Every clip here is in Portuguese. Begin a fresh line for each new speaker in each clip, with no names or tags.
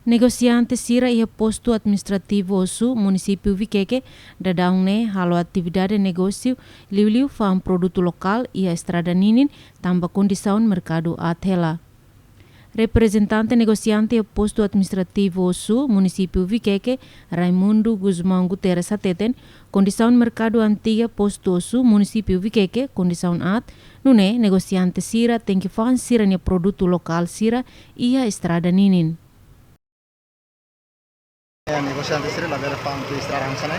Negociante sira ia posto administrativo osu município Viqueque dadaungne halo atividade negócio liu fam produto lokal ia estrada ninin tamba condição mercado atela. Representante negociante ia posto administrativo osu município Viqueque Raimundo Guzmão Guterres ateten condição mercado antiga posto osu município Viqueque condição at nune negociante sira tem que fan sira nia produto lokal sira ia estrada ninin.
Negociante sira la vera fam tu estrada sana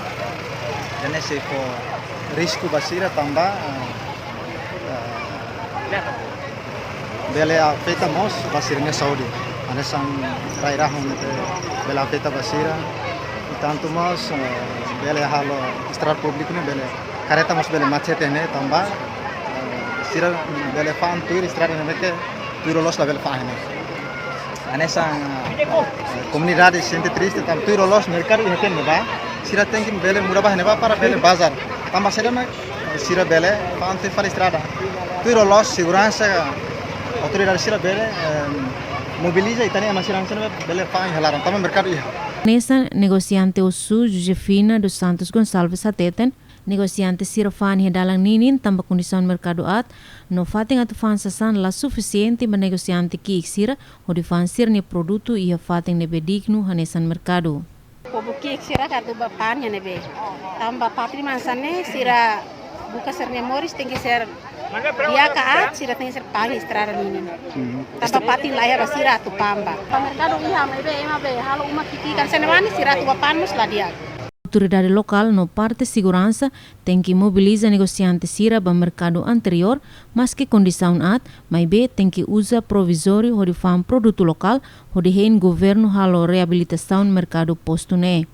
dan se po risco basira tamba bele afeta mos basirnya Saudi ane sang raira hon bele afeta basira tanto mos bele halo estrada público ne bele careta mos bele machete ne tamba sira bele fam tu estrada ne ke tu los la bele fam ne ane sang comunidade sente triste tam tu los mercado ne ken ba sira tengin bele murabah ne ba para bele bazar tamba sira ma sira bele fam tu fal estrada tu los segurança autoridade sira bele mobiliza e tani amasirança bele fam halaram tamba mercado ia.
Nessa negociante osu Josefina dos Santos Gonçalves ateten negociante sira fan dalang ninin tamba condição mercado at no fating atu fan sasan la suficiente ba negociante ki sira o di fan sir ni produto ia fating nebe digno hanesan mercado.
Pobo ki sira katu ba pan ya nebe tamba patri mansane sira buka ser memoris tinggi ser dia kaat sira tinggi ser pan estrada ninin tamba patin layar sira tu pamba mercado iha mebe ema be halo uma kiki kan senewani sira tu pan mus la dia.
Autoridade local no parte segurança tem que mobilizar negociante sira ba mercado anterior, mas que condição at, mas b tem que usa provisório hodi fam produto local, hodi hein governo halo reabilitação mercado posto ne.